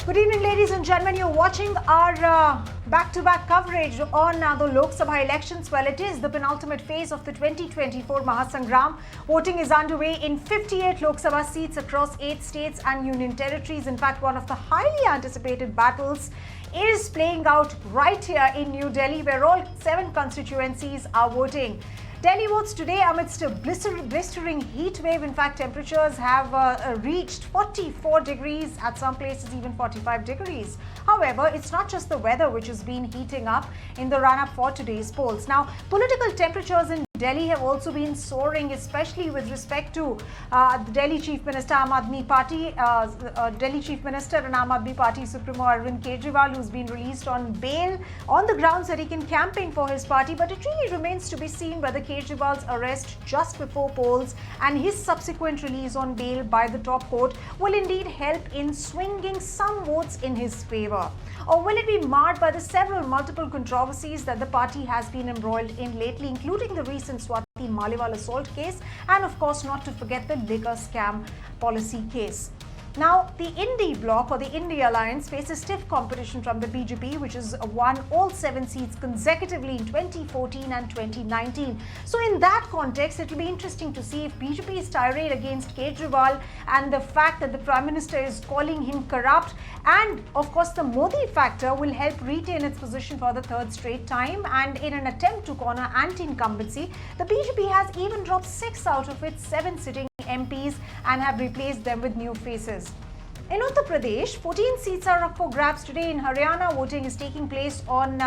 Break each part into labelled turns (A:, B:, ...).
A: Good evening, ladies and gentlemen. You're watching our back-to-back coverage on the Lok Sabha elections. Well, it is the penultimate phase of the 2024 Mahasangram. Voting is underway in 58 Lok Sabha seats across 8 states and union territories. In fact, one of the highly anticipated battles is playing out right here in New Delhi, where all 7 constituencies are voting. Delhi votes today amidst a blistering heat wave. In fact, temperatures have reached 44 degrees, at some places even 45 degrees. However, it's not just the weather which has been heating up in the run-up for today's polls. Now, political temperatures in Delhi have also been soaring, especially with respect to the Delhi Chief Minister and Aam Aadmi Party Supremo Arvind Kejriwal, who's been released on bail on the grounds that he can campaign for his party. But it really remains to be seen whether Kejriwal's arrest just before polls and his subsequent release on bail by the top court will indeed help in swinging some votes in his favor. Or will it be marred by the multiple controversies that the party has been embroiled in lately, including the recent Swati Maliwal assault case and, of course, not to forget the liquor scam policy case. Now, the Indy bloc or the Indy alliance faces stiff competition from the BJP, which has won all 7 seats consecutively in 2014 and 2019. So in that context, it will be interesting to see if BJP's tirade against Kejriwal and the fact that the Prime Minister is calling him corrupt and, of course, the Modi factor will help retain its position for the 3rd straight time. And in an attempt to corner anti-incumbency, the BJP has even dropped 6 out of its 7 sitting MPs and have replaced them with new faces. In Uttar Pradesh, 14 seats are up for grabs today. In Haryana, voting is taking place on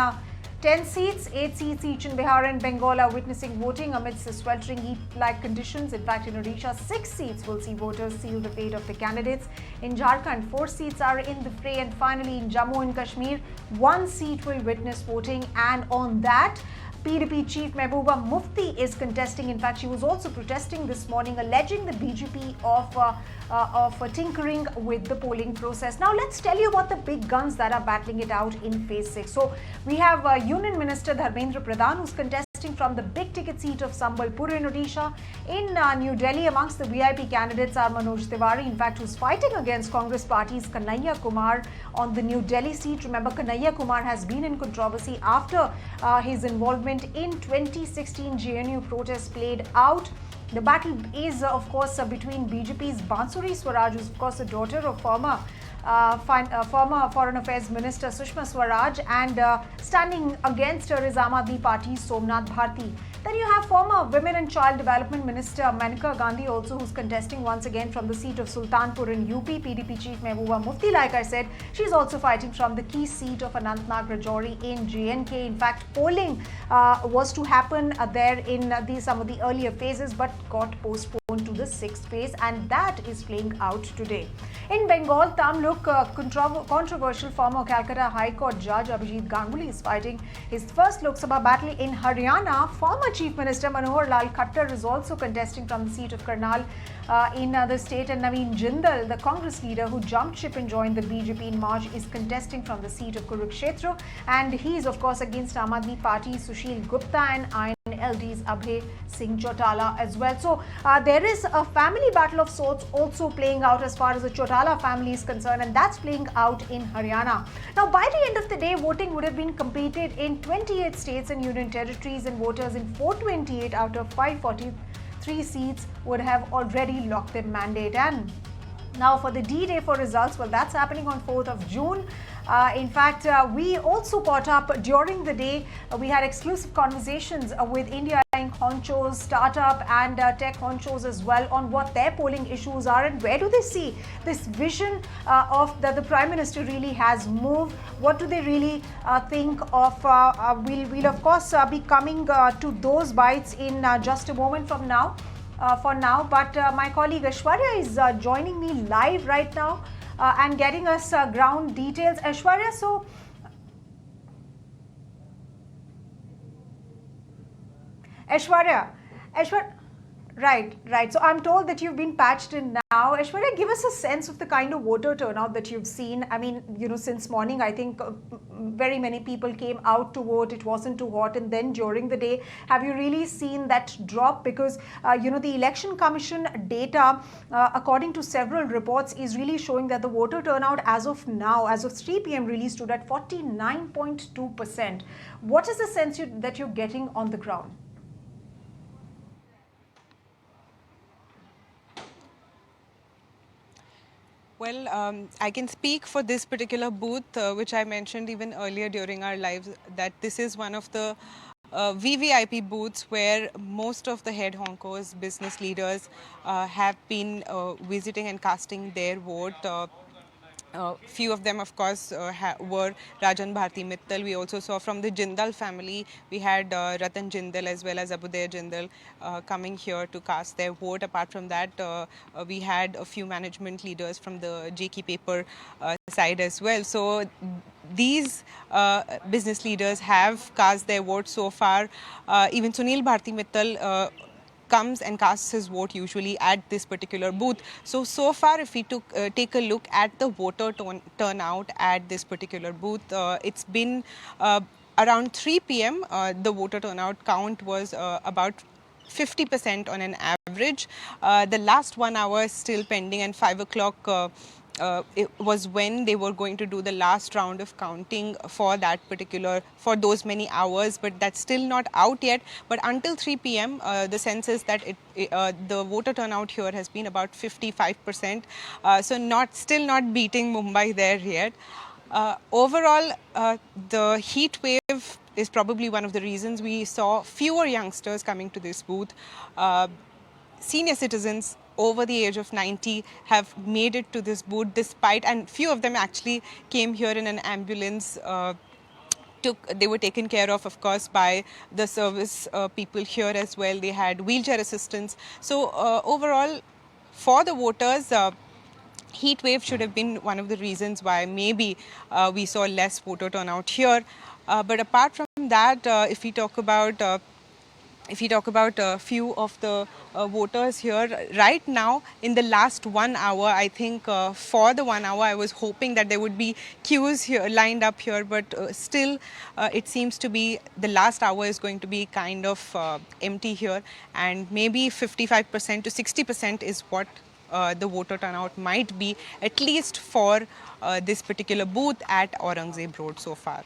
A: 10 seats. 8 seats each in Bihar and Bengal are witnessing voting amidst the sweltering heat-like conditions. In fact, in Odisha, 6 seats will see voters seal the fate of the candidates. In Jharkhand, 4 seats are in the fray. And finally, in Jammu and Kashmir, 1 seat will witness voting. And on that, PDP Chief Mehbooba Mufti is contesting. In fact, she was also protesting this morning, alleging the BJP of tinkering with the polling process. Now, let's tell you about the big guns that are battling it out in Phase 6. So, we have Union Minister Dharmendra Pradhan, who's contesting from the big ticket seat of Sambalpur in Odisha. In New Delhi, amongst the VIP candidates are Manoj Tiwari, in fact, who's fighting against Congress Party's Kanhaiya Kumar on the New Delhi seat. Remember, Kanhaiya Kumar has been in controversy after his involvement in 2016 GNU protests played out. The battle is, of course, between BJP's Bansuri Swaraj, who's, of course, the daughter of former Foreign Affairs Minister Sushma Swaraj, and standing against her is Aam Aadmi Party's Somnath Bharti. Then you have former Women and Child Development Minister Maneka Gandhi also, who's contesting once again from the seat of Sultanpur in UP. PDP Chief Mehbooba Mufti, like I said, she's also fighting from the key seat of Anantnag Rajouri in JNK. In fact, polling was to happen there in some of the earlier phases, but got postponed to the 6th phase, and that is playing out today. In Bengal, Tamluk, controversial former Calcutta High Court Judge Abhijit Ganguly is fighting his first Lok Sabha battle. In Haryana, former Chief Minister Manohar Lal Khattar is also contesting from the seat of Karnal in the state, and Naveen Jindal, the Congress leader who jumped ship and joined the BJP in March, is contesting from the seat of Kurukshetra, and he is, of course, against Aam Aadmi Party's Sushil Gupta and INLD's Abhay Singh Chautala as well. So there is a family battle of sorts also playing out as far as the Chautala family is concerned, and that's playing out in Haryana. Now, by the end of the day, voting would have been completed in 28 states and union territories, and voters in 428 out of 543 seats would have already locked their mandate. And now for the D-Day for results, well, that's happening on 4th of June. In fact, we also caught up during the day. We had exclusive conversations with India Inc. honchos, startup and tech honchos as well on what their polling issues are and where do they see this vision of that the Prime Minister really has moved. What do they really think of? We'll of course be coming to those bites in just a moment from now. But my colleague Aishwarya is joining me live right now and getting us ground details. Aishwarya, so Right, right. So I'm told that you've been patched in now. Aishwarya, give us a sense of the kind of voter turnout that you've seen. I mean, since morning, I think very many people came out to vote. It wasn't too hot. And then during the day, have you really seen that drop? Because, the Election Commission data, according to several reports, is really showing that the voter turnout as of now, as of 3 p.m., really stood at 49.2%. What is the sense that you're getting on the ground?
B: Well, I can speak for this particular booth, which I mentioned even earlier during our lives, that this is one of the VVIP booths where most of the head honkos, business leaders have been visiting and casting their vote. Few of them, of course, were Rajan Bharti Mittal. We also saw from the Jindal family, we had Ratan Jindal as well as Abudaya Jindal coming here to cast their vote. Apart from that, we had a few management leaders from the JK paper side as well. So these business leaders have cast their vote so far. Even Sunil Bharti Mittal comes and casts his vote usually at this particular booth. So far, if we take a look at the voter turnout at this particular booth, it's been around 3 p.m. The voter turnout count was about 50% on an average. The last 1 hour is still pending, and 5 o'clock it was when they were going to do the last round of counting for that particular, for those many hours, but that's still not out yet. But until 3 p.m., the sense is that the voter turnout here has been about 55%. So still not beating Mumbai there yet. Overall, the heat wave is probably one of the reasons we saw fewer youngsters coming to this booth. Senior citizens over the age of 90 have made it to this booth despite, and few of them actually came here in an ambulance. They were taken care of course, by the service people here as well. They had wheelchair assistance. So overall, for the voters, heat wave should have been one of the reasons why maybe we saw less voter turnout here. But apart from that, if we talk about a few of the voters here right now, in the last 1 hour, I think for the 1 hour I was hoping that there would be queues here lined up here, but still it seems to be the last hour is going to be kind of empty here, and maybe 55% to 60% is what the voter turnout might be, at least for this particular booth at Aurangzeb Road so far.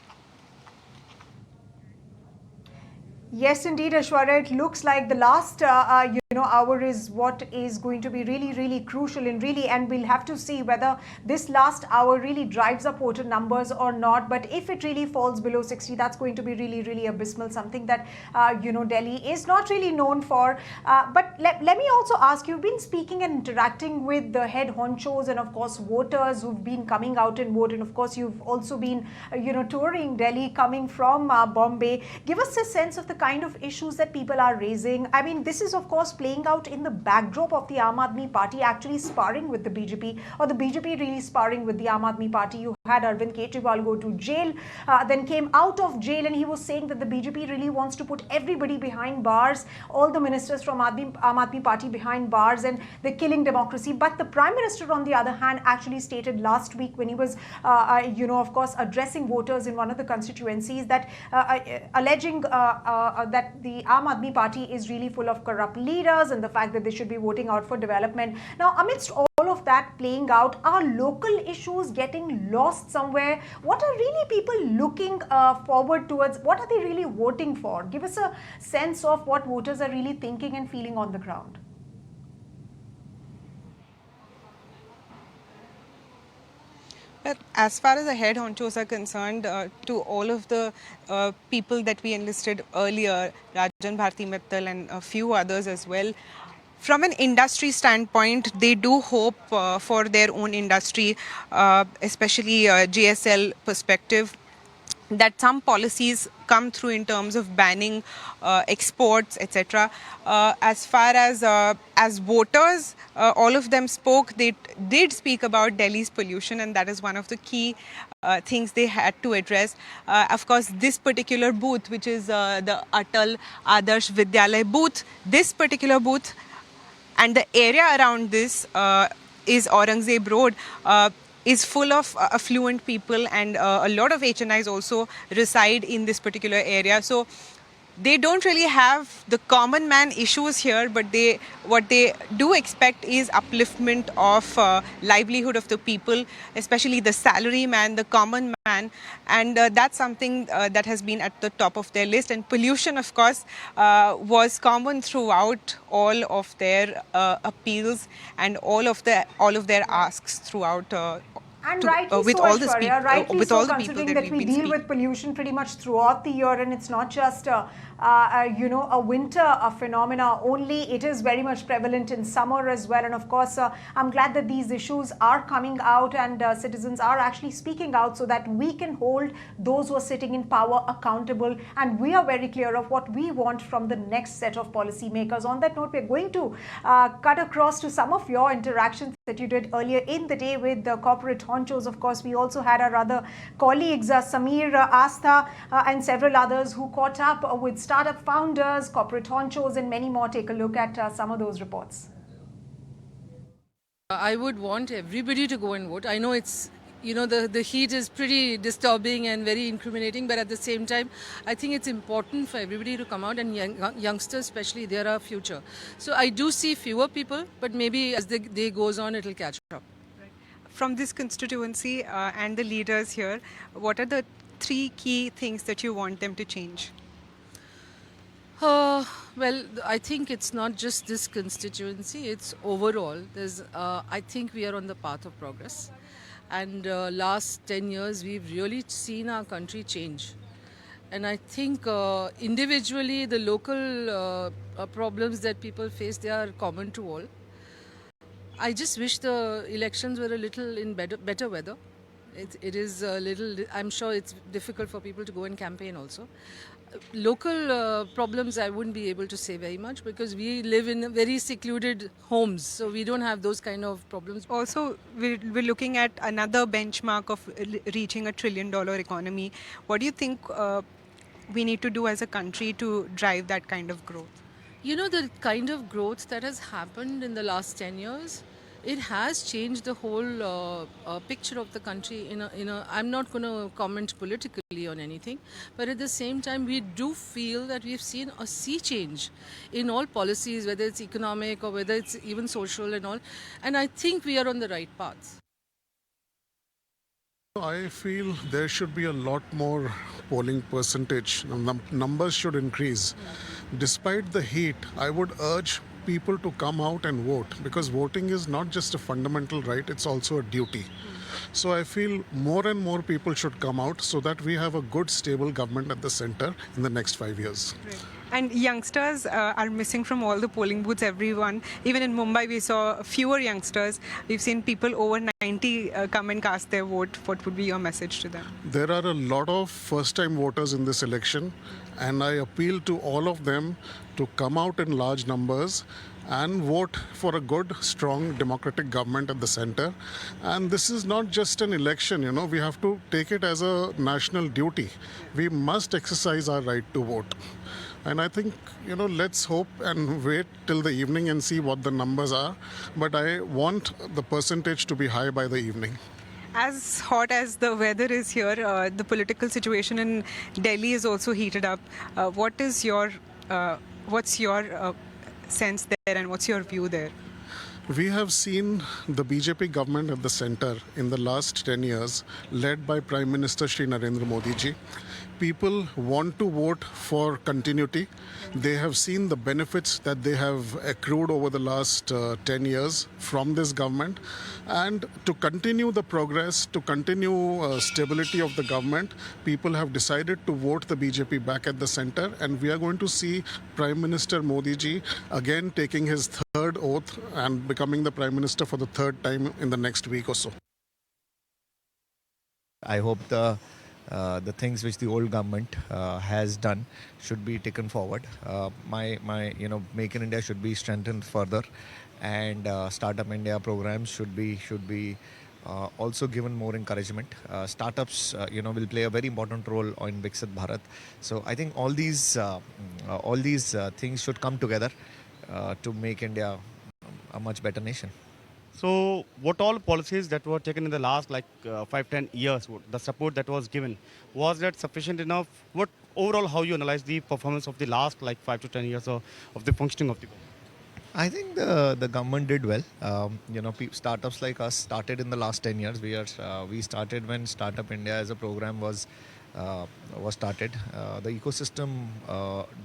A: Yes, indeed, Ashwarya. It looks like the last hour is what is going to be really, really crucial, and we'll have to see whether this last hour really drives up voter numbers or not. But if it really falls below 60, that's going to be really, really abysmal. Something that Delhi is not really known for. But let me also ask. You've been speaking and interacting with the head honchos and of course voters who've been coming out and vote, and of course you've also been touring Delhi, coming from Bombay. Give us a sense of the kind of issues that people are raising. I mean, this is of course playing out in the backdrop of the Aam Aadmi Party actually sparring with the BJP, or the BJP really sparring with the Aam Aadmi Party. You had Arvind Kejriwal go to jail, then came out of jail, and he was saying that the BJP really wants to put everybody behind bars, all the ministers from Aam Aadmi Party behind bars, and they're killing democracy. But the Prime Minister, on the other hand, actually stated last week when he was, of course, addressing voters in one of the constituencies that alleging that the Aam Aadmi Party is really full of corrupt leaders and the fact that they should be voting out for development. Now, amidst all of that playing out, are local issues getting lost somewhere? What are really people looking forward towards? What are they really voting for? Give us a sense of what voters are really thinking and feeling on the ground.
B: But as far as the head honchos are concerned, to all of the people that we enlisted earlier, Rajan Bharti Mittal and a few others as well, from an industry standpoint, they do hope for their own industry, especially JSL perspective, that some policies come through in terms of banning exports, etc. As far as voters, all of them spoke. They did speak about Delhi's pollution, and that is one of the key things they had to address. Of course, this particular booth, which is the Atal Adarsh Vidyalay booth, this particular booth and the area around this is Aurangzeb Road. Is full of affluent people, and a lot of HNIs also reside in this particular area. So they don't really have the common man issues here, but what they do expect is upliftment of livelihood of the people, especially the salary man, the common man, and that's something that has been at the top of their list. And pollution, of course, was common throughout all of their appeals and all of their asks throughout.
A: And rightly
B: With
A: so,
B: all this
A: Aishwarya, rightly
B: with
A: so,
B: all the people
A: considering
B: that
A: that
B: we've
A: we
B: been
A: deal
B: speaking.
A: with pollution pretty much throughout the year, and it's not just a winter phenomena only. It is very much prevalent in summer as well. And of course, I'm glad that these issues are coming out and citizens are actually speaking out so that we can hold those who are sitting in power accountable. And we are very clear of what we want from the next set of policymakers. On that note, we're going to cut across to some of your interactions that you did earlier in the day with the corporate honchos. Of course, we also had our other colleagues, Samir, Astha, and several others who caught up with startup founders, corporate honchos, and many more. Take a look at some of those reports.
C: I would want everybody to go and vote. I know it's, the heat is pretty disturbing and very incriminating, but at the same time, I think it's important for everybody to come out, and youngsters especially, they're our future. So I do see fewer people, but maybe as the day goes on, it'll catch up.
B: From this constituency and the leaders here, what are the 3 key things that you want them to change?
C: Well, I think it's not just this constituency, it's overall. I think we are on the path of progress. And last 10 years, we've really seen our country change. And I think individually, the local problems that people face, they are common to all. I just wish the elections were a little in better weather. It is a little, I'm sure it's difficult for people to go and campaign also. Local problems I wouldn't be able to say very much because we live in very secluded homes, so we don't have those kind of problems.
B: Also, we're looking at another benchmark of reaching $1 trillion economy. What do you think we need to do as a country to drive that kind of growth?
C: The kind of growth that has happened in the last 10 years, it has changed the whole picture of the country. I'm not going to comment politically on anything, but at the same time, we do feel that we've seen a sea change in all policies, whether it's economic or whether it's even social and all. And I think we are on the right path.
D: I feel there should be a lot more polling percentage. Numbers should increase. Despite the heat, I would urge people to come out and vote because voting is not just a fundamental right, it's also a duty. So I feel more and more people should come out so that we have a good, stable government at the center in the next 5 years.
B: Right. And youngsters are missing from all the polling booths, everyone. Even in Mumbai, we saw fewer youngsters. We've seen people over 90 come and cast their vote. What would be your message to them?
D: There are a lot of first-time voters in this election, and I appeal to all of them to come out in large numbers and vote for a good, strong, democratic government at the center. And this is not just an election, we have to take it as a national duty. We must exercise our right to vote. And I think, let's hope and wait till the evening and see what the numbers are. But I want the percentage to be high by the evening.
B: As hot as the weather is here, the political situation in Delhi is also heated up. What's your sense there and what's your view there?
D: We have seen the BJP government at the center in the last 10 years, led by Prime Minister Shri Narendra Modi ji. People want to vote for continuity. They have seen the benefits that they have accrued over the last 10 years from this government. And to continue the progress, to continue stability of the government, people have decided to vote the BJP back at the center. And we are going to see Prime Minister Modi ji again taking his third oath and becoming the Prime Minister for the third time in the next week or so.
E: I hope the things which the old government has done should be taken forward. My Make in India should be strengthened further, and Startup India programs should be also given more encouragement. Startups, will play a very important role in Viksit Bharat. So I think all these things should come together to make India a much better nation.
F: So, what all policies that were taken in the last 5-10 years, the support that was given, was that sufficient enough? What overall, how you analyze the performance of the last 5 to 10 years of the functioning of the government?
E: I think the government did well. Startups like us started in the last 10 years. We started when Startup India as a program was started. The ecosystem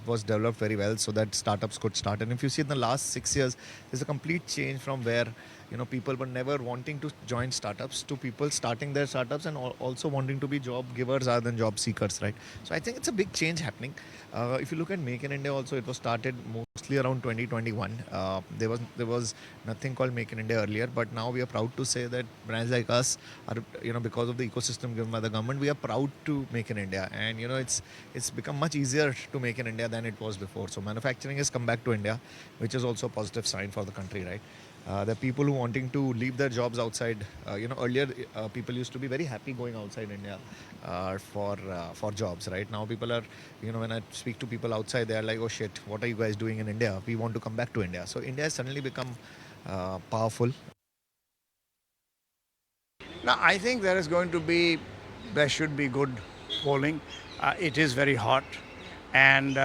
E: was developed very well so that startups could start. And if you see in the last 6 years, there's a complete change from where people were never wanting to join startups to people starting their startups and also wanting to be job givers rather than job seekers, right? So I think it's a big change happening. If you look at Make in India also, it was started mostly around 2021. There was nothing called Make in India earlier, but now we are proud to say that brands like us are, because of the ecosystem given by the government, we are proud to make in India. And it's become much easier to make in India than it was before. So manufacturing has come back to India, which is also a positive sign for the country, right? There are people who wanting to leave their jobs outside. Earlier people used to be very happy going outside India for jobs. Right now, people are, when I speak to people outside, they are like, "Oh shit, what are you guys doing in India? We want to come back to India." So India has suddenly become powerful.
G: Now, I think there should be good polling. It is very hot, and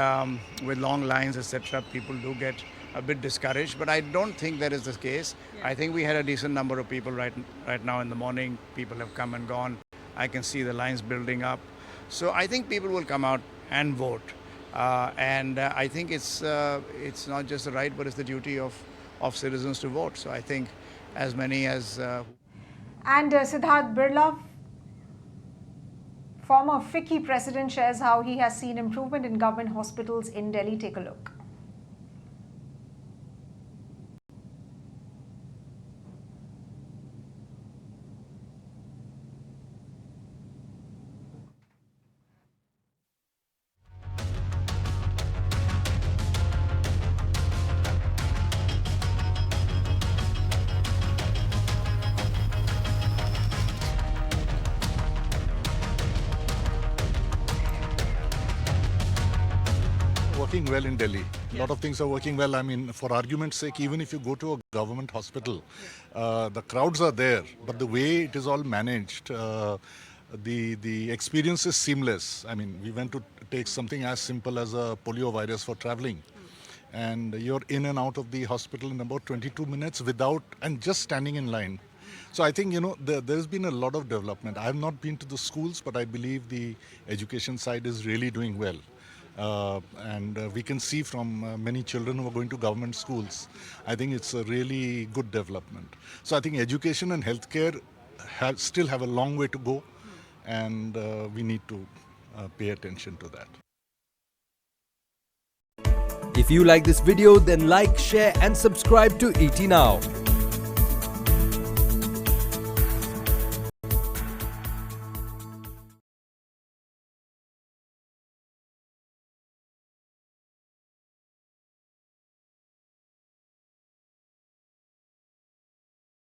G: with long lines, etc., people do get a bit discouraged. But I don't think that is the case. I think we had a decent number of people right now in the morning. People have come and gone. I can see the lines building up. So I think people will come out and vote. And I think it's not just the right, but it's the duty of citizens to vote. So I think as many as...
A: And Siddharth Birla, former FICCI president, shares how he has seen improvement in government hospitals in Delhi. Take a look.
H: Working well in Delhi. A lot of things are working well. I mean, for argument's sake, even if you go to a government hospital, the crowds are there, but the way it is all managed, the experience is seamless. I mean, we went to take something as simple as a polio virus for traveling, and you're in and out of the hospital in about 22 minutes and just standing in line. So I think, there's been a lot of development. I have not been to the schools, but I believe the education side is really doing well. And we can see from many children who are going to government schools, I think it's a really good development. So I think education and healthcare still have a long way to go, and we need to pay attention to that.
I: If you like this video, then like, share and subscribe to ET Now.